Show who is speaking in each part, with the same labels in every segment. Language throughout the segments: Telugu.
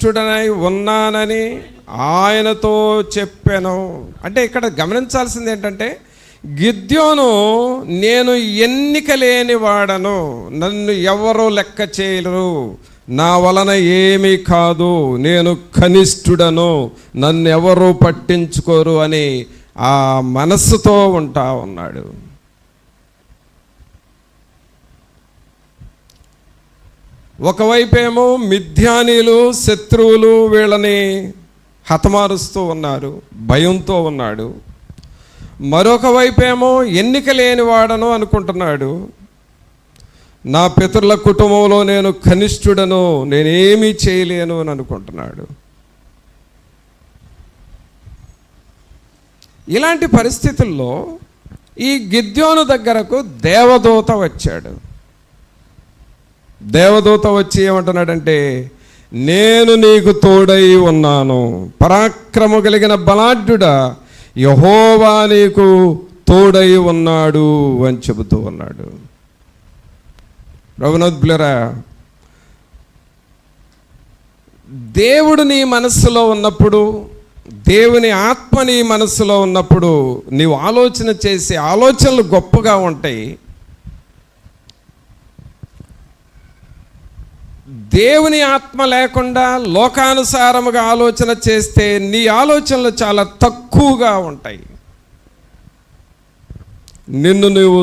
Speaker 1: చూడనై ఉన్నానని ఆయనతో చెప్పాను. అంటే ఇక్కడ గమనించాల్సింది ఏంటంటే, గిద్యోను నేను ఎన్నిక లేని వాడను, నన్ను ఎవరో లెక్క చేయరు, నా వలన ఏమీ కాదు, నేను కనిష్ఠుడను, నన్ను ఎవరు పట్టించుకోరు అని ఆ మనస్సుతో ఉంటా ఉన్నాడు. ఒకవైపేమో మిథ్యానీలు శత్రువులు వీళ్ళని హతమారుస్తూ ఉన్నారు, భయంతో ఉన్నాడు. మరొక వైపేమో ఎన్నిక లేని వాడను అనుకుంటున్నాడు, నా పితరుల కుటుంబంలో నేను కనిష్ఠుడను, నేనేమీ చేయలేను అని అనుకుంటున్నాడు. ఇలాంటి పరిస్థితుల్లో ఈ గిద్యోను దగ్గరకు దేవదూత వచ్చాడు. దేవదూత వచ్చి ఏమంటున్నాడంటే, నేను నీకు తోడై ఉన్నాను, పరాక్రమ కలిగిన బలాఢ్యుడా, యెహోవా నీకు తోడై ఉన్నాడు అని చెబుతూ ఉన్నాడు. రఘునాథులరా, దేవుడు నీ మనస్సులో ఉన్నప్పుడు, దేవుని ఆత్మ నీ మనస్సులో ఉన్నప్పుడు నీవు ఆలోచన చేసే ఆలోచనలు గొప్పగా ఉంటాయి. దేవుని ఆత్మ లేకుండా లోకానుసారముగా ఆలోచన చేస్తే నీ ఆలోచనలు చాలా తక్కువగా ఉంటాయి. నిన్ను నువ్వు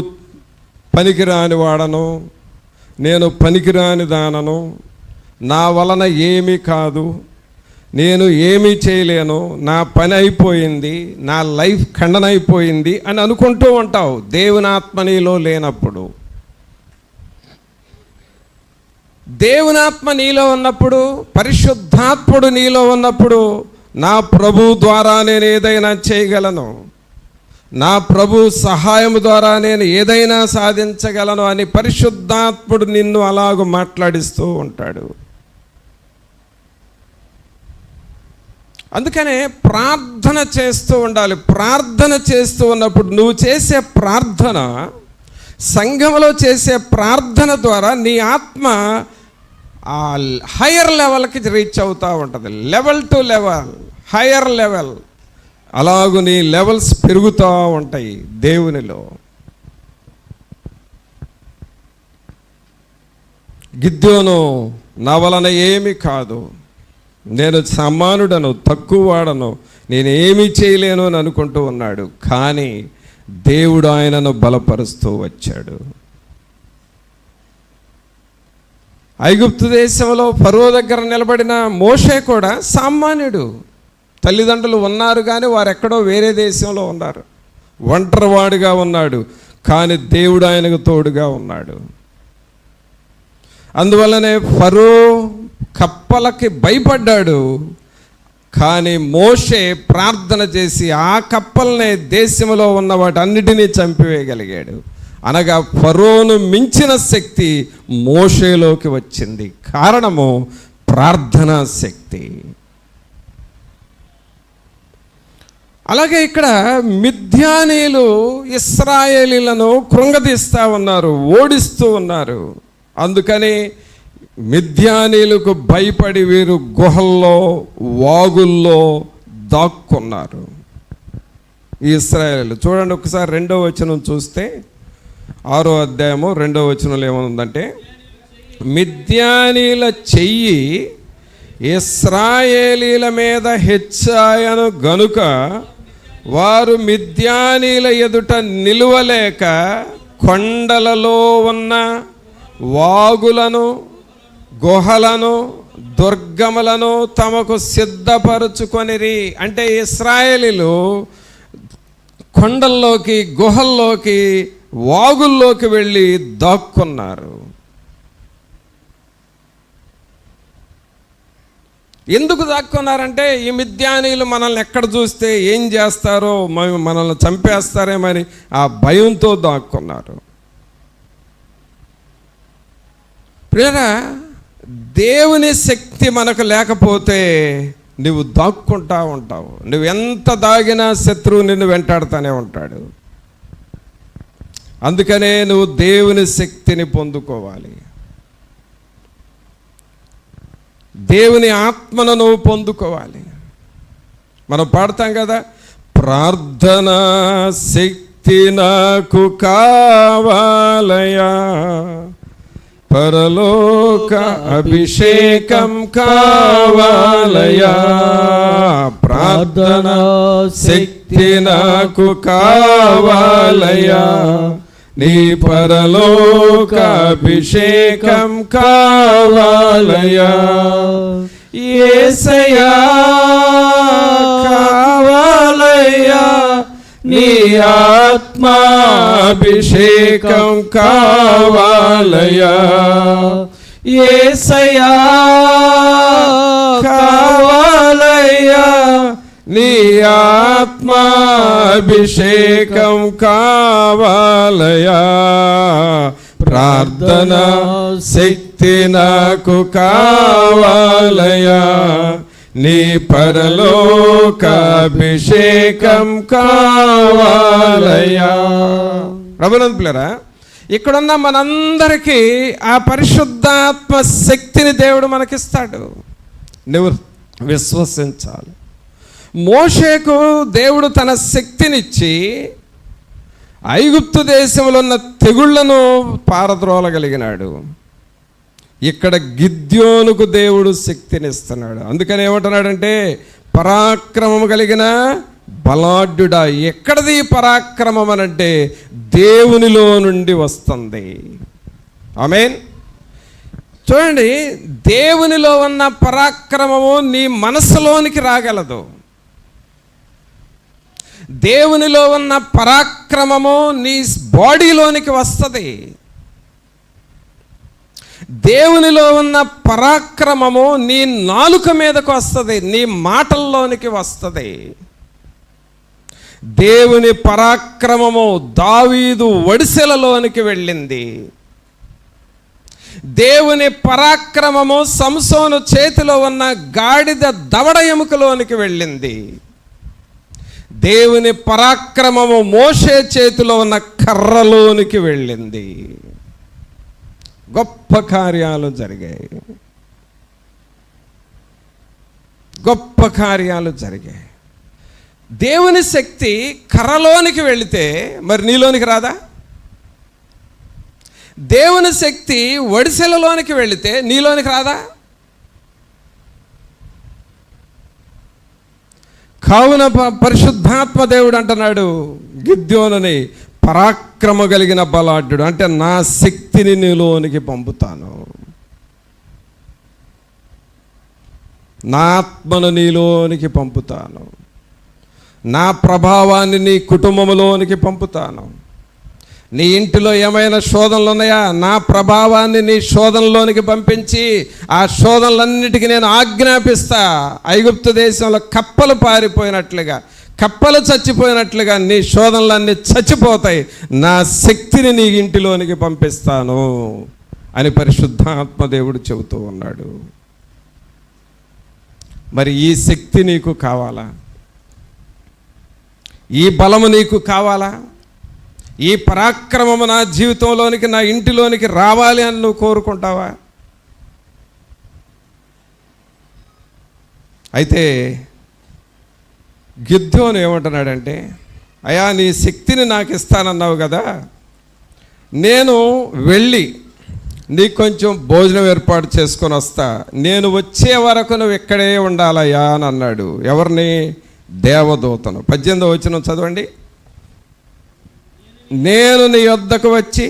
Speaker 1: పనికిరాని వాడను, నేను పనికిరాని దానను, నా వలన ఏమీ కాదు, నేను ఏమీ చేయలేను, నా పని అయిపోయింది, నా లైఫ్ ఖండనైపోయింది అని అనుకుంటూ ఉంటావు దేవుని ఆత్మ నీలో లేనప్పుడు. దేవుని ఆత్మ నీలో ఉన్నప్పుడు, పరిశుద్ధాత్ముడు నీలో ఉన్నప్పుడు, నా ప్రభు ద్వారా నేను ఏదైనా చేయగలను, నా ప్రభు సహాయం ద్వారా నేను ఏదైనా సాధించగలను అని పరిశుద్ధాత్ముడు నిన్ను అలాగూ మాట్లాడిస్తూ ఉంటాడు. అందుకనే ప్రార్థన చేస్తూ ఉండాలి. ప్రార్థన చేస్తూ ఉన్నప్పుడు నువ్వు చేసే ప్రార్థన, సంఘంలో చేసే ప్రార్థన ద్వారా నీ ఆత్మ ఆ హయ్యర్ లెవెల్కి రీచ్ అవుతూ ఉంటుంది. Level to level, higher level, అలాగూ నీ లెవెల్స్ పెరుగుతూ ఉంటాయి దేవునిలో. గిద్యోను నా వలన ఏమీ కాదు, నేను సమానుడను, తక్కువ వాడను, నేనేమీ చేయలేను అని అనుకుంటూ ఉన్నాడు. కానీ దేవుడు ఆయనను బలపరుస్తూ వచ్చాడు. ఐగుప్తు దేశంలో ఫరో దగ్గర నిలబడిన మోషే కూడా సామాన్యుడు. తల్లిదండ్రులు ఉన్నారు కానీ వారు ఎక్కడో వేరే దేశంలో ఉన్నారు, ఒంటరివాడుగా ఉన్నాడు. కానీ దేవుడు ఆయనకు తోడుగా ఉన్నాడు. అందువల్లనే ఫరో కప్పలకి భయపడ్డాడు. కానీ మోషే ప్రార్థన చేసి ఆ కప్పల్ని, దేశంలో ఉన్న వాటన్నిటినీ చంపివేయగలిగాడు. అనగా ఫరోను మించిన శక్తి మోషేలోకి వచ్చింది. కారణము ప్రార్థనా శక్తి. అలాగే ఇక్కడ మిథ్యానీలు ఇశ్రాయేలీలను కృంగదీస్తూ ఉన్నారు, ఓడిస్తూ ఉన్నారు. అందుకని మిథ్యానీలకు భయపడి వీరు గుహల్లో, వాగుల్లో దాక్కున్నారు. ఈ ఇశ్రాయేలీలు చూడండి, ఒకసారి 2వ వచనం చూస్తే, 6వ అధ్యాయము 2వ వచనంలో ఏముందంటే, మిథ్యానీల చెయ్యి ఇశ్రాయేలీల మీద హెచ్చాయను గనుక వారు మిథ్యానీల ఎదుట నిలువలేక కొండలలో ఉన్న వాగులను, గుహలను, దుర్గములను తమకు సిద్ధపరచుకొనిరి. అంటే ఇశ్రాయేలీలు కొండల్లోకి, గుహల్లోకి, వాగుల్లోకి వెళ్ళి దాక్కున్నారు. ఎందుకు దాక్కున్నారంటే, ఈ మిథ్యానీలు మనల్ని ఎక్కడ చూస్తే ఏం చేస్తారో, మనల్ని చంపేస్తారేమని ఆ భయంతో దాక్కున్నారు. ప్రియరా, దేవుని శక్తి మనకు లేకపోతే నువ్వు దాక్కుంటా ఉంటావు. నువ్వు ఎంత దాగినా శత్రువు నిన్ను వెంటాడుతూనే ఉంటాడు. అందుకనే నువ్వు దేవుని శక్తిని పొందుకోవాలి. దేవుని ఆత్మను నువ్వు పొందుకోవాలి. మనం పాడతాం కదా, ప్రార్థన శక్తి నాకు కావాలయా, పరలోక అభిషేకం కావాలయా, ప్రార్థన శక్తి నాకు కావాలయా, నీ పరలోక అభిషేకం కావాలయా, యేసయ్యా కావాలయ్యా, నీ ఆత్మాభిషేకం కావాలయ్యా, యేసయ్యా కావాలయ్యా, నీ ఆత్మాభిషేకం కావాలయ్యా, ప్రార్థన శక్తి నాకు కావాలయ్యా, నీ పరలోక అభిషేకం కావాలయ్యా. ప్రభునందులారా, ఇక్కడున్న మనందరికీ ఆ పరిశుద్ధాత్మ శక్తిని దేవుడు మనకిస్తాడు. నువ్వు విశ్వసించాలి. మోషేకు దేవుడు తన శక్తినిచ్చి ఐగుప్తు దేశంలో ఉన్న తెగుళ్లను పారద్రోలగలిగినాడు. ఇక్కడ గిద్యోనుకు దేవుడు శక్తినిస్తున్నాడు. అందుకని ఏమంటున్నాడంటే, పరాక్రమం కలిగిన బలాఢ్యుడా. ఎక్కడది పరాక్రమం అనంటే దేవునిలో నుండి వస్తుంది. ఆమేన్. చూడండి, దేవునిలో ఉన్న పరాక్రమము నీ మనసులోనికి రాగలదు. దేవునిలో ఉన్న పరాక్రమము నీ బాడీలోనికి వస్తుంది. దేవునిలో ఉన్న పరాక్రమము నీ నాలుక మీదకు వస్తుంది, నీ మాటల్లోనికి వస్తుంది. దేవుని పరాక్రమము దావీదు ఒడిసెలలోనికి వెళ్ళింది. దేవుని పరాక్రమము సంసోను చేతిలో ఉన్న గాడిద దవడ ఎముకలోనికి వెళ్ళింది. దేవుని పరాక్రమము మోషే చేతిలో ఉన్న కర్రలోనికి వెళ్ళింది. గొప్ప కార్యాలు జరిగాయి, గొప్ప కార్యాలు జరిగాయి. దేవుని శక్తి కర్రలోనికి వెళితే మరి నీలోనికి రాదా? దేవుని శక్తి ఒడిసెలలోనికి వెళితే నీలోనికి రాదా? కావున పరిశుద్ధాత్మ దేవుడు అంటున్నాడు గిద్యోనుని, పరాక్రమ కలిగిన బలాఢ్యుడు అంటే నా శక్తిని నీలోనికి పంపుతాను, నా ఆత్మను నీలోనికి పంపుతాను, నా ప్రభావాన్ని నీ కుటుంబంలోనికి పంపుతాను. నీ ఇంటిలో ఏమైనా శోధనలు ఉన్నాయా? నా ప్రభావాన్ని నీ శోధనలోనికి పంపించి ఆ శోధనలన్నిటికీ నేను ఆజ్ఞాపిస్తా. ఐగుప్తు దేశంలో కప్పలు పారిపోయినట్లుగా, కప్పలు చచ్చిపోయినట్లుగా నీ శోధనలన్నీ చచ్చిపోతాయి. నా శక్తిని నీ ఇంటిలోనికి పంపిస్తాను అని పరిశుద్ధాత్మ దేవుడు చెబుతూ ఉన్నాడు. మరి ఈ శక్తి నీకు కావాలా? ఈ బలము నీకు కావాలా? ఈ పరాక్రమము నా జీవితంలోనికి, నా ఇంటిలోనికి రావాలి అని నువ్వు కోరుకుంటావా? అయితే గిద్యోను ఏమంటున్నాడంటే, అయ్యా నీ శక్తిని నాకు ఇస్తానన్నావు కదా, నేను వెళ్ళి నీకు కొంచెం భోజనం ఏర్పాటు చేసుకొని వస్తా, నేను వచ్చే వరకు నువ్వు ఇక్కడే ఉండాలయ్యా అని అన్నాడు. ఎవరిని? దేవదూతను. 18వ వచనం చదవండి. నేను నీ యొద్దకు వచ్చి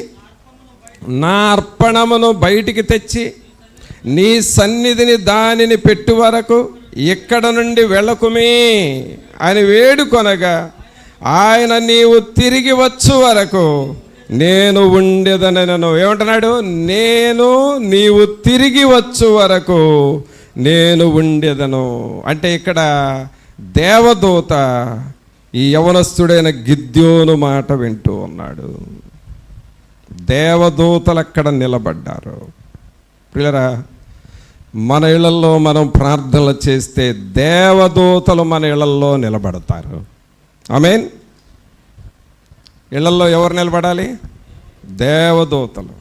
Speaker 1: నా అర్పణమును బయటికి తెచ్చి నీ సన్నిధిని దానిని పెట్టు వరకు ఇక్కడ నుండి వెళ్ళకుమే అని వేడుకొనగా, ఆయన నీవు తిరిగి వచ్చు వరకు నేను ఉండేదనను. ఏమంటున్నాడు? నేను నీవు తిరిగి వచ్చు వరకు నేను ఉండేదను. అంటే ఇక్కడ దేవదూత ఈ యవనస్తుడైన గిద్యోను మాట వింటూ ఉన్నాడు. దేవదూతలు అక్కడ నిలబడ్డారు. ప్రియులారా, మన ఇళ్లలో మనం ప్రార్థనలు చేస్తే దేవదూతలు మన ఇళ్లలో నిలబడతారు. ఆమేన్. ఇళ్లలో ఎవరు నిలబడాలి? దేవదూతలు.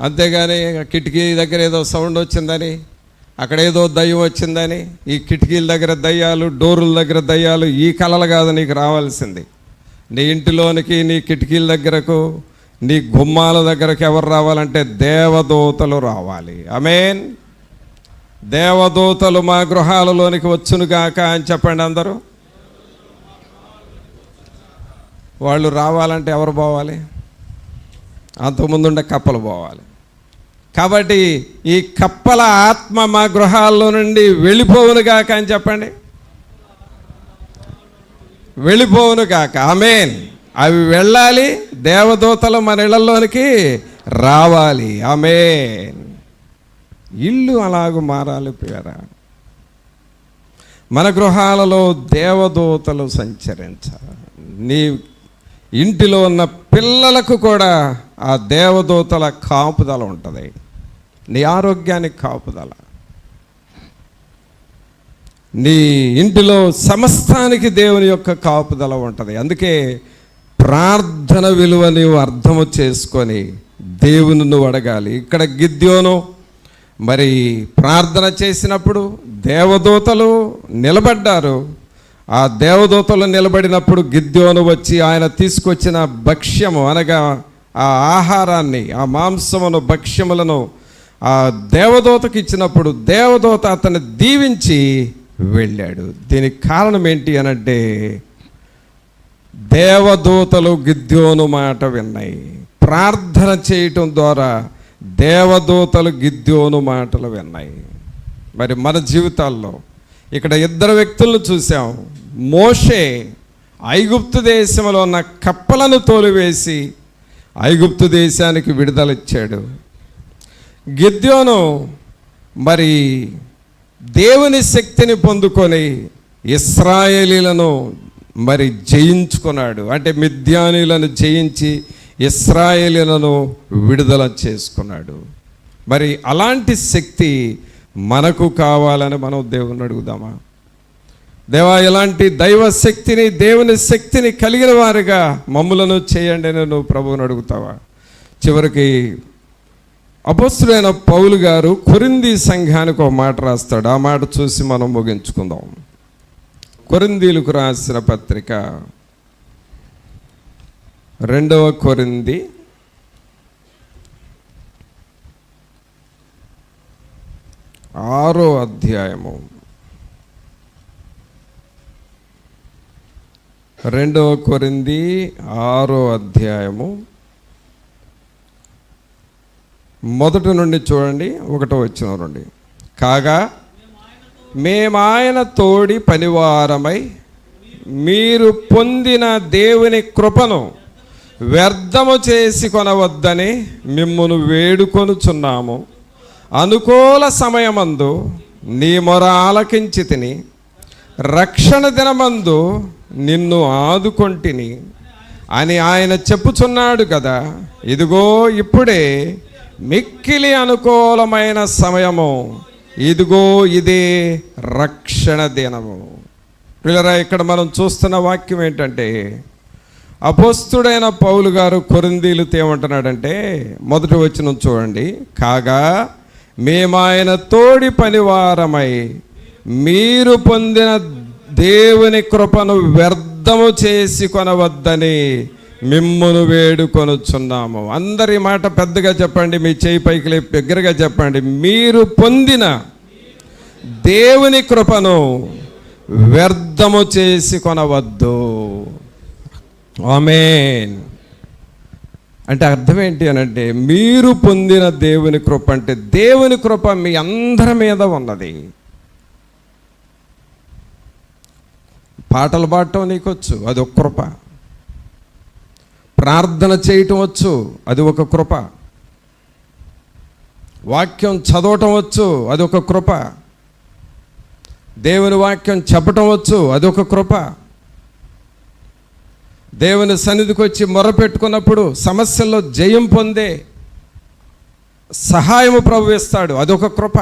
Speaker 1: అంతేగాని కిటికీ దగ్గర ఏదో సౌండ్ వచ్చిందని, అక్కడ ఏదో దయ్యం వచ్చిందని, ఈ కిటికీల దగ్గర దయ్యాలు, డోర్ల దగ్గర దయ్యాలు, ఈ కలలు కాదు నీకు రావాల్సింది. నీ ఇంటిలోనికి, నీ కిటికీల దగ్గరకు, నీ గుమ్మాల దగ్గరకు ఎవరు రావాలంటే దేవదూతలు రావాలి. ఆమేన్. దేవదూతలు మా గృహాలలోనికి వచ్చునుగాక అని చెప్పండి అందరూ. వాళ్ళు రావాలంటే ఎవరు పోవాలి? అంతకుముందుండే కప్పలు పోవాలి. కాబట్టి ఈ కప్పల ఆత్మ మా గృహాల్లో నుండి వెళ్ళిపోవును గాక అని చెప్పండి. వెళ్ళిపోవును గాక. ఆమేన్. అవి వెళ్ళాలి, దేవదూతలు మన ఇళ్లలోనికి రావాలి. ఆమేన్. ఇల్లు అలాగూ మారాలి ప్రియరా. మన గృహాలలో దేవదూతలు సంచరించాలి. నీ ఇంటిలో ఉన్న పిల్లలకు కూడా ఆ దేవదూతల కాపుదల ఉంటుంది. నీ ఆరోగ్యానికి కాపుదల, నీ ఇంటిలో సమస్తానికి దేవుని యొక్క కాపుదల ఉంటుంది. అందుకే ప్రార్థన విలువ నీవు అర్థము చేసుకొని దేవుని నువ్వు అడగాలి. ఇక్కడ గిద్యోను మరి ప్రార్థన చేసినప్పుడు దేవదూతలు నిలబడ్డారు. ఆ దేవదూతలు నిలబడినప్పుడు గిద్యోను వచ్చి ఆయన తీసుకొచ్చిన భక్ష్యము అనగా ఆ ఆహారాన్ని, ఆ మాంసమును, భక్ష్యములను ఆ దేవదూతకి ఇచ్చినప్పుడు దేవదూత అతన్ని దీవించి వెళ్ళాడు. దీనికి కారణం ఏంటి అనంటే దేవదూతలు గిద్యోను మాట విన్నాయి. ప్రార్థన చేయటం ద్వారా దేవదూతలు గిద్యోను మాటలు విన్నాయి. మరి మన జీవితాల్లో ఇక్కడ ఇద్దరు వ్యక్తులను చూసాం. మోషే ఐగుప్తు దేశంలో ఉన్న కప్పలను తోలివేసి ఐగుప్తు దేశానికి విడుదల ఇచ్చాడు. గిద్యోను మరి దేవుని శక్తిని పొందుకొని ఇశ్రాయేలీలను మరి జయించుకున్నాడు. అంటే మిద్యానీలను జయించి ఇశ్రాయేలీలను విడుదల చేసుకున్నాడు. మరి అలాంటి శక్తి మనకు కావాలని మనం దేవుని అడుగుదామా? దేవా, ఇలాంటి దైవ శక్తిని, దేవుని శక్తిని కలిగిన వారుగా మమ్ములను చేయండి అని నువ్వు ప్రభువుని అడుగుతావా? చివరికి అపొస్తలుడైన పౌలు గారు కొరింథీ సంఘానికి ఒక మాట రాస్తాడు. ఆ మాట చూసి మనం ముగించుకుందాం. కొరింథీలకు రాసిన పత్రిక 2వ కొరింథీ 6వ అధ్యాయము 2వ కొరింథీ 6వ అధ్యాయము మొదటి నుండి చూడండి, 1వ వచనం నుండి. కాగా మేమాయన తోడి పనివారమై మీరు పొందిన దేవుని కృపను వ్యర్థము చేసి కొనవద్దని మిమ్మును వేడుకొనుచున్నాము. అనుకూల సమయమందు నీ మొర ఆలకించి తిని, రక్షణ దినమందు నిన్ను ఆదుకొంటిని అని ఆయన చెప్పుచున్నాడు కదా. ఇదిగో ఇప్పుడే మిక్కిలి అనుకూలమైన సమయము, ఇదిగో ఇదే రక్షణ దినము. పిల్లరా, ఇక్కడ మనం చూస్తున్న వాక్యం ఏంటంటే అపొస్తలుడైన పౌలు గారు కొరింథీయులతో ఏమంటున్నాడంటే, మొదటి వచనం చూడండి. కాగా మేమాయన తోడి పనివారమై మీరు పొందిన దేవుని కృపను వ్యర్థము చేసి కొనవద్దని మిమ్మును వేడుకొనుచున్నాము. అందరి మాట పెద్దగా చెప్పండి, మీ చేయి పైకి లేపి దగ్గరగా చెప్పండి. మీరు పొందిన దేవుని కృపను వ్యర్థము చేసి కొనవద్దు. ఆమేన్. అంటే అర్థం ఏంటి అనంటే, మీరు పొందిన దేవుని కృప అంటే దేవుని కృప మీ అందరి మీద ఉన్నది. పాటలు పాడటం నీకు వచ్చు, అది ఒక కృప. ప్రార్థన చేయటం వచ్చు, అది ఒక కృప. వాక్యం చదవటం వచ్చు, అది ఒక కృప. దేవుని వాక్యం చెప్పటం వచ్చు, అది ఒక కృప. దేవుని సన్నిధికి వచ్చి మొరపెట్టుకున్నప్పుడు సమస్యల్లో జయం పొందే సహాయము ప్రభు ఇస్తాడు, అదొక కృప.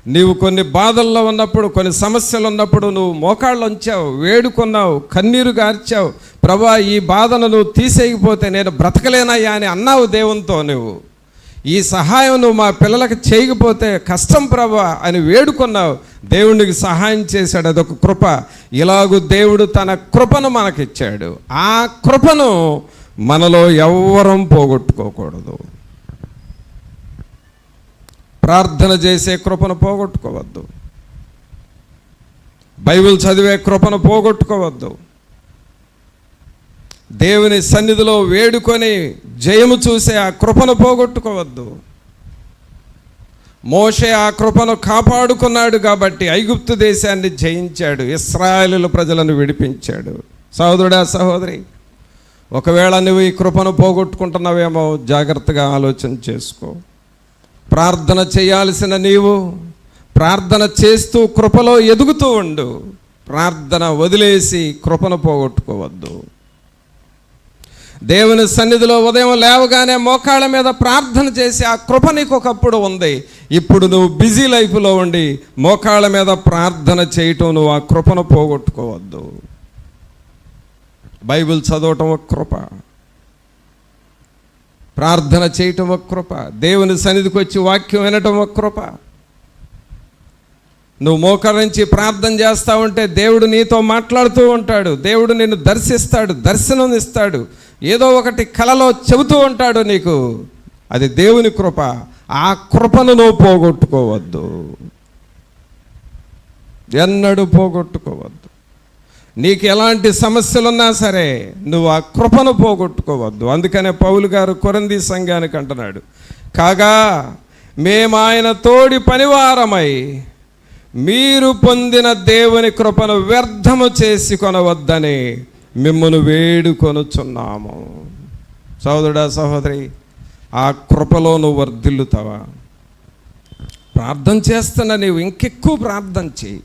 Speaker 1: నీవు కొన్ని బాధల్లో ఉన్నప్పుడు, కొన్ని సమస్యలు ఉన్నప్పుడు నువ్వు మోకాళ్ళు ఉంచావు, వేడుకున్నావు, కన్నీరు గార్చావు. ప్రభా, ఈ బాధను నువ్వు తీసేయకపోతే నేను బ్రతకలేనయ్యా అని అన్నావు దేవునితో. నువ్వు ఈ సహాయం నువ్వు మా పిల్లలకు చేయకపోతే కష్టం ప్రభా అని వేడుకున్నావు. దేవునికి సహాయం చేశాడు. అదొక కృప. ఇలాగూ దేవుడు తన కృపను మనకిచ్చాడు. ఆ కృపను మనలో ఎవ్వరం పోగొట్టుకోకూడదు. ప్రార్థన చేసే కృపను పోగొట్టుకోవద్దు. బైబిల్ చదివే కృపను పోగొట్టుకోవద్దు. దేవుని సన్నిధిలో వేడుకొని జయము చూసే ఆ కృపను పోగొట్టుకోవద్దు. మోషే ఆ కృపను కాపాడుకున్నాడు కాబట్టి ఐగుప్తు దేశాన్ని జయించాడు, ఇశ్రాయేలు ప్రజలను విడిపించాడు. సహోదరుడా, సహోదరి, ఒకవేళ నువ్వు ఈ కృపను పోగొట్టుకుంటున్నావేమో జాగ్రత్తగా ఆలోచన చేసుకో. ప్రార్థన చేయాల్సిన నీవు ప్రార్థన చేస్తూ కృపలో ఎదుగుతూ ఉండు. ప్రార్థన వదిలేసి కృపను పోగొట్టుకోవద్దు. దేవుని సన్నిధిలో ఉదయం లేవగానే మోకాళ్ళ మీద ప్రార్థన చేసి ఆ కృప నీకు ఒకప్పుడు ఉంది. ఇప్పుడు నువ్వు బిజీ లైఫ్లో ఉండి మోకాళ్ళ మీద ప్రార్థన చేయటం, నువ్వు ఆ కృపను పోగొట్టుకోవద్దు. బైబిల్ చదవటం ఒక కృప, ప్రార్థన చేయటం ఒక కృప, దేవుని సన్నిధికి వచ్చి వాక్యం వినటం ఒక కృప. నువ్వు మోకరించి ప్రార్థన చేస్తూ ఉంటే దేవుడు నీతో మాట్లాడుతూ ఉంటాడు. దేవుడు నిన్ను దర్శిస్తాడు, దర్శనం ఇస్తాడు. ఏదో ఒకటి కలలో చెబుతూ ఉంటాడు నీకు. అది దేవుని కృప. ఆ కృపను నువ్వు పోగొట్టుకోవద్దు, ఎన్నడూ పోగొట్టుకోవద్దు. నీకు ఎలాంటి సమస్యలున్నా సరే నువ్వు ఆ కృపను పోగొట్టుకోవద్దు. అందుకనే పౌలు గారు కొరింథీ సంఘానికి అంటున్నాడు, కాగా మేము ఆయన తోడి పనివారమై మీరు పొందిన దేవుని కృపను వ్యర్థము చేసి కొనవద్దని మిమ్మల్ని వేడుకొనుచున్నాము. సహోదరుడా, సహోదరి, ఆ కృపలో నువ్వు వర్ధిల్లుతావా? ప్రార్థన చేస్తున్నా నీవు ఇంకెక్కువ ప్రార్థన చేయి.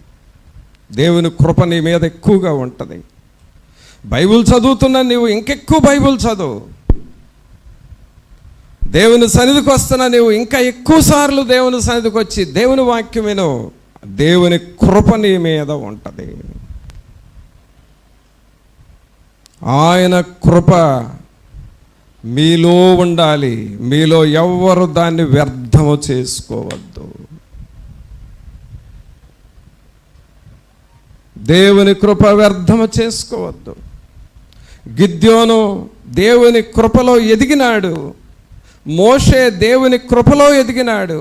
Speaker 1: దేవుని కృప నీ మీద ఎక్కువగా ఉంటుంది. బైబిల్ చదువుతున్నా నీవు ఇంకెక్కువ బైబిల్ చదువు. దేవుని సన్నిధికి వస్తున్నా నీవు ఇంకా ఎక్కువ సార్లు దేవుని సన్నిధికి వచ్చి దేవుని వాక్యం విను. దేవుని కృప నీ మీద ఉంటుంది. ఆయన కృప మీలో ఉండాలి. మీలో ఎవ్వరు దాన్ని వ్యర్థము చేసుకోవద్దు. దేవుని కృప వ్యర్థము చేసుకోవద్దు. గిద్యోను దేవుని కృపలో ఎదిగినాడు. మోషే దేవుని కృపలో ఎదిగినాడు.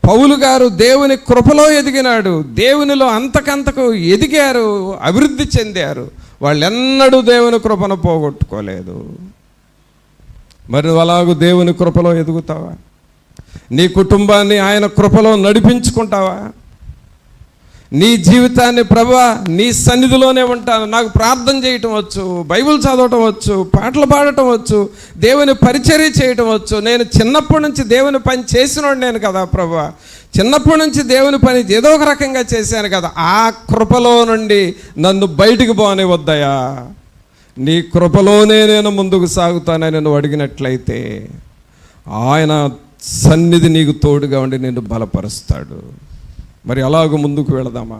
Speaker 1: పౌలు గారు దేవుని కృపలో ఎదిగినాడు. దేవునిలో అంతకంతకు ఎదిగారు, అభివృద్ధి చెందారు. వాళ్ళెన్నడూ దేవుని కృపను పోగొట్టుకోలేదు. మరి అలాగూ దేవుని కృపలో ఎదుగుతావా? నీ కుటుంబాన్ని ఆయన కృపలో నడిపించుకుంటావా? నీ జీవితాన్ని ప్రభువా నీ సన్నిధిలోనే ఉంటాను, నాకు ప్రార్థన చేయటం వచ్చు, బైబిల్ చదవటం వచ్చు, పాటలు పాడటం వచ్చు, దేవుని పరిచర్య చేయటం వచ్చు. నేను చిన్నప్పటి నుంచి దేవుని పని చేసినోడు నేను కదా ప్రభువా, చిన్నప్పటి నుంచి దేవుని పని ఏదో ఒక రకంగా చేశాను కదా. ఆ కృపలో నుండి నన్ను బయటికి పోనివద్దయా, నీ కృపలోనే నేను ముందుకు సాగుతానని నువ్వు అడిగినట్లయితే ఆయన సన్నిధి నీకు తోడుగా ఉండి నిన్ను బలపరుస్తాడు. మరి అలాగూ ముందుకు వెళదామా?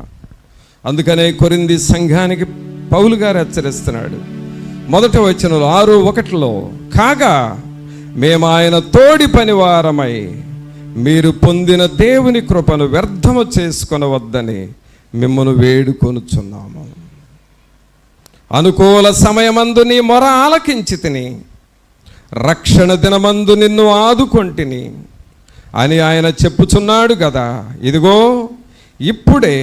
Speaker 1: అందుకనే కొరింథీ సంఘానికి పౌలు గారు హెచ్చరిస్తున్నాడు. మొదటి వచనంలో 6:1 కాగా మేము ఆయన తోడి పనివారమై మీరు పొందిన దేవుని కృపను వ్యర్థము చేసుకొనవద్దని మిమ్మల్ని వేడుకొనుచున్నాము. అనుకూల సమయమందు నీ మొర ఆలకించితిని, రక్షణ దినమందు నిన్ను ఆదుకొంటిని అని ఆయన చెప్పుచున్నాడు కదా. ఇదిగో ఇప్పుడే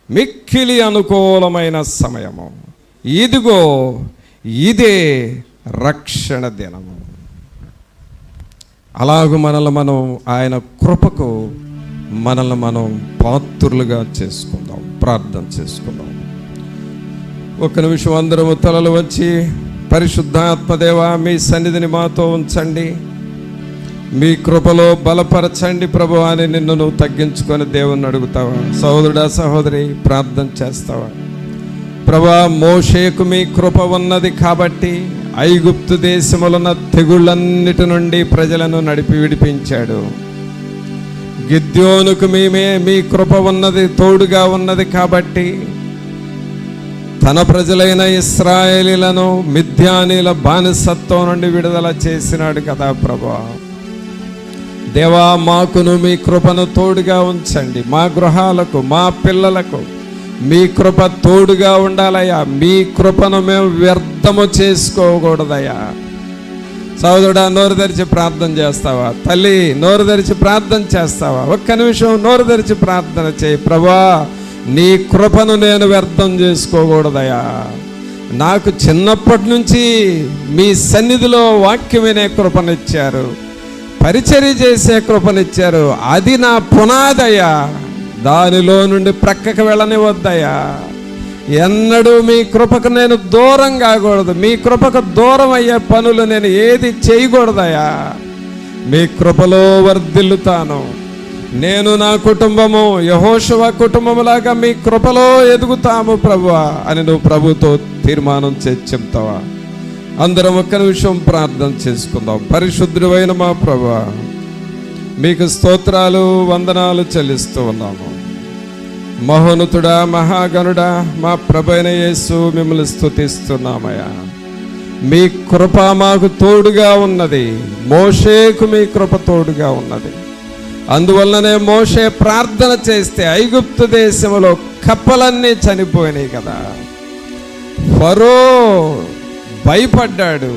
Speaker 1: మిక్కిలి అనుకూలమైన సమయము, ఇదిగో ఇదే రక్షణ దినము. అలాగూ మనల్ని మనం ఆయన కృపకు మనల్ని మనం పాత్రులుగా చేసుకుందాం. ప్రార్థన చేసుకుందాం. ఒక నిమిషం అందరము తలలు వచ్చి, పరిశుద్ధాత్మదేవా మీ సన్నిధిని మాతో ఉంచండి, మీ కృపలో బలపరచండి ప్రభు అని నిన్ను నువ్వు తగ్గించుకొని దేవుణ్ణి అడుగుతావా? సహోదరుడా, సహోదరి, ప్రార్థన చేస్తావా? ప్రభా, మోషేకు మీ కృప ఉన్నది కాబట్టి ఐగుప్తు దేశములున్న తెగుళ్ళన్నిటి నుండి ప్రజలను నడిపి విడిపించాడు. గిద్యోనుకు మీ కృప ఉన్నది, తోడుగా ఉన్నది కాబట్టి తన ప్రజలైన ఇశ్రాయేలీలను మిద్యానీల బానిసత్వం నుండి విడుదల చేసినాడు కదా ప్రభువా. దేవా, మాకును మీ కృపను తోడుగా ఉంచండి. మా గృహాలకు, మా పిల్లలకు మీ కృప తోడుగా ఉండాలయ్యా. మీ కృపను మేము వ్యర్థము చేసుకోకూడదయ్యా. సోదరుడా, నోరు తెరిచి ప్రార్థన చేస్తావా? తల్లి, నోరు తెరిచి ప్రార్థన చేస్తావా? ఒక్క నిమిషం నోరు తెరిచి ప్రార్థన చేయి. ప్రభువా, నీ కృపను నేను వ్యర్థం చేసుకోకూడదయ్యా. నాకు చిన్నప్పటి నుంచి మీ సన్నిధిలో వాక్యం వినే కృపనిచ్చారు, పరిచర్య చేసే కృపనిచ్చారు. అది నా పునాదయ్యా. దానిలో నుండి ప్రక్కకు వెళ్ళనివద్దయ్యా. ఎన్నడూ మీ కృపకు నేను దూరం కాకూడదు. మీ కృపకు దూరం అయ్యే పనులు నేను ఏది చేయకూడదయ్యా. మీ కృపలో వర్ధిల్లుతాను. నేను, నా కుటుంబము యెహోషువ కుటుంబములాగా మీ కృపలో ఎదుగుతాము ప్రభువా అని నువ్వు ప్రభుతో తీర్మానం చేసి చెప్తావా? అందరం ఒక్క నిమిషం ప్రార్థన చేసుకుందాం. పరిశుద్ధుడైన మా ప్రభువా, మీకు స్తోత్రాలు, వందనాలు చెల్లిస్తూ ఉన్నాము. మహోన్నతుడా, మహాగణుడా, మా ప్రభువైన యేసు, మిమ్మల్ని స్తుతిస్తున్నామయ్యా. మీ కృప మాకు తోడుగా ఉన్నది. మోషేకు మీ కృప తోడుగా ఉన్నది. అందువల్లనే మోషే ప్రార్థన చేస్తే ఐగుప్తు దేశంలో కప్పలన్నీ చనిపోయినాయి కదా. ఫరో భయపడ్డాడు.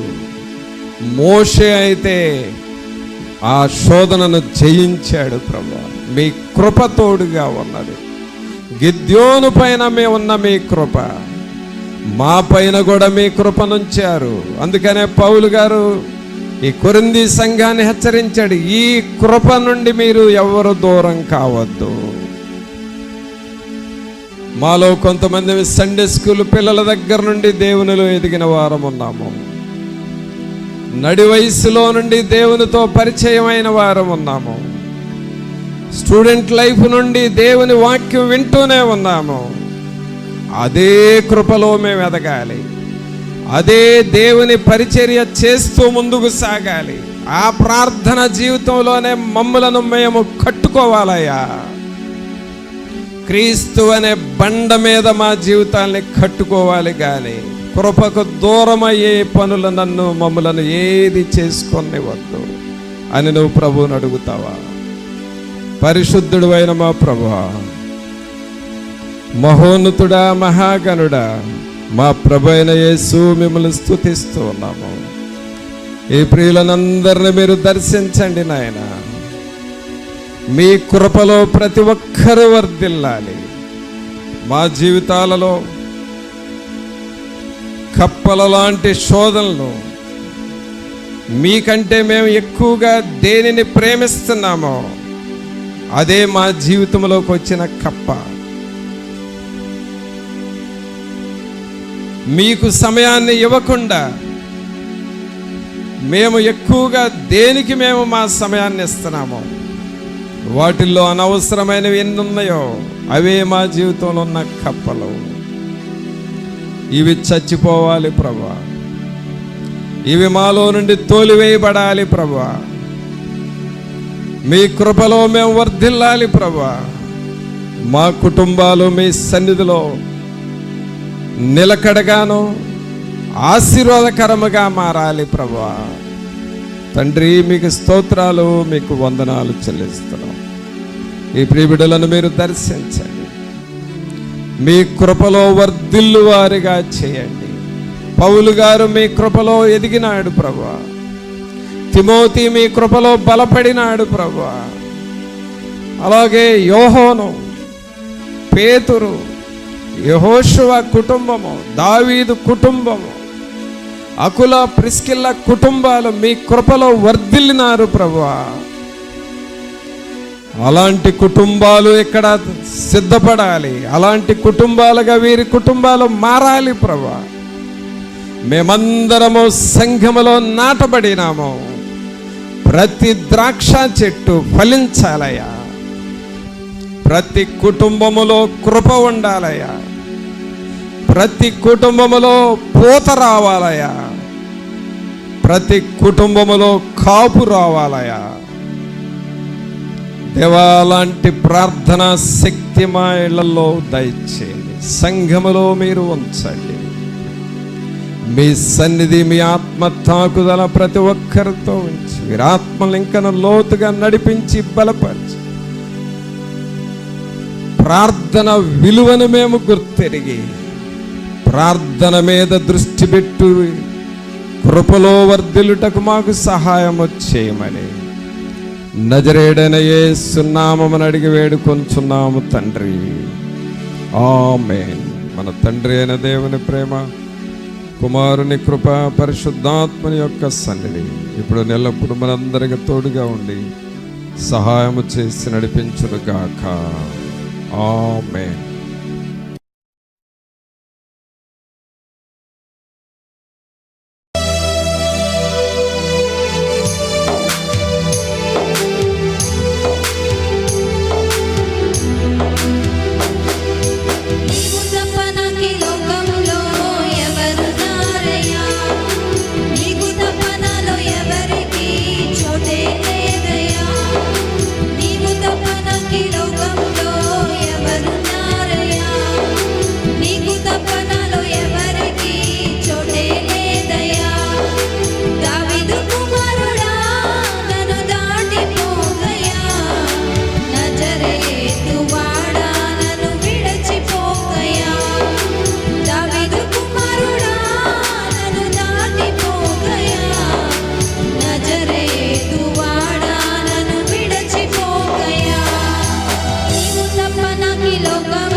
Speaker 1: మోషే అయితే ఆ శోధనను జయించాడు. ప్రభువా, మీ కృప తోడుగా ఉన్నది. గిద్యోను పైన ఉన్న మీ కృప మా పైన కూడా మీ కృపనుంచారు. అందుకనే పౌలు గారు ఈ కొరింథీ సంఘాన్ని హెచ్చరించాడు, ఈ కృప నుండి మీరు ఎవరు దూరం కావద్దు. మాలో కొంతమంది సండే స్కూల్ పిల్లల దగ్గర నుండి దేవునిలో ఎదిగిన వారం ఉన్నాము. నడి వయసులో నుండి దేవునితో పరిచయమైన వారం ఉన్నాము. స్టూడెంట్ లైఫ్ నుండి దేవుని వాక్యం వింటూనే ఉన్నాము. అదే కృపలో మేము ఎదగాలి. అదే దేవుని పరిచర్య చేస్తూ ముందుకు సాగాలి. ఆ ప్రార్థన జీవితంలోనే మమ్ములను మేము కట్టుకోవాలయ్యా. క్రీస్తు అనే బండ మీద మా జీవితాల్ని కట్టుకోవాలి. కానీ కృపకు దూరమయ్యే పనులు మమ్మలను ఏది చేసుకొనివద్దు అని నువ్వు ప్రభువుని అడుగుతావా? పరిశుద్ధుడు అయిన మా ప్రభువా, మహోన్నతుడా, మహాగణుడా, మా ప్రభువైన యేసు, మిమ్మల్ని స్తుతిస్తూ ఉన్నాము. ఈ ప్రియులనందరినీ మీరు దర్శించండి నాయన. మీ కృపలో ప్రతి ఒక్కరూ వర్ధిల్లాలి. మా జీవితాలలో కప్పల లాంటి శోధనలు, మీకంటే మేము ఎక్కువగా దేనిని ప్రేమిస్తున్నామో అదే మా జీవితంలోకి వచ్చిన కప్ప. మీకు సమయాన్ని ఇవ్వకుండా మేము ఎక్కువగా దేనికి మేము మా సమయాన్ని ఇస్తున్నాము, వాటిల్లో అనవసరమైనవి ఎన్ని ఉన్నాయో అవే మా జీవితంలో ఉన్న కప్పలు. ఇవి చచ్చిపోవాలి ప్రభువా. ఇవి మాలో నుండి తోలివేయబడాలి ప్రభువా. మీ కృపలో మేము వర్ధిల్లాలి ప్రభువా. మా కుటుంబాలు మీ సన్నిధిలో నిలకడగాను ఆశీర్వాదకరముగా మారాలి ప్రభువా. తండ్రి, మీకు స్తోత్రాలు, మీకు వందనాలు చెల్లిస్తున్నాం. ఈ ప్రియబిడ్డలను మీరు దర్శించండి. మీ కృపలో వర్ధిల్లు వారిగా చేయండి. పౌలు గారు మీ కృపలో ఎదిగినాడు ప్రభువా. తిమోతి మీ కృపలో బలపడినాడు ప్రభువా. అలాగే యోహోను, పేతురు, యెహోషువ కుటుంబము, దావీదు కుటుంబము, అకుల, ప్రిస్కిల్ల కుటుంబాలు మీ కృపలో వర్ధిల్లినారు ప్రభువా. అలాంటి కుటుంబాలు ఇక్కడ సిద్ధపడాలి. అలాంటి కుటుంబాలుగా వీరి కుటుంబాలు మారాలి ప్రభువా. మేమందరము సంఘములో నాటబడినాము. ప్రతి ద్రాక్ష చెట్టు ఫలించాలయ్యా. ప్రతి కుటుంబములో కృప ఉండాలయ్యా. ప్రతి కుటుంబములో పూత రావాలయ్యా. ప్రతి కుటుంబములో కాపు రావాలయ్యా. దేవా, లాంటి ప్రార్థనా శక్తి మా ఇళ్లలో దయచేయండి. సంఘములో మీరు ఉంచండి. మీ సన్నిధి, మీ ఆత్మ తాకుదల ప్రతి ఒక్కరితో ఉంచి మీరు ఆత్మలు ఇంకను లోతుగా నడిపించి బలపరిచి ప్రార్థన విలువను మేము గుర్తెరిగి ప్రార్థన మీద దృష్టి పెట్టు కృపలో వర్ధిల్లుటకు మాకు సహాయము చేయమని నజరేయుడైన యేసు నామమున అడిగి వేడుకొంచున్నాము తండ్రి. ఆమేన్. మన తండ్రి అయిన దేవుని ప్రేమ, కుమారుని కృప, పరిశుద్ధాత్మని యొక్క సన్నిధి ఇప్పుడు నెల్లప్పుడు మనందరికి తోడుగా ఉండి సహాయము చేసి నడిపించునుగాక. ఆమేన్.
Speaker 2: లోకం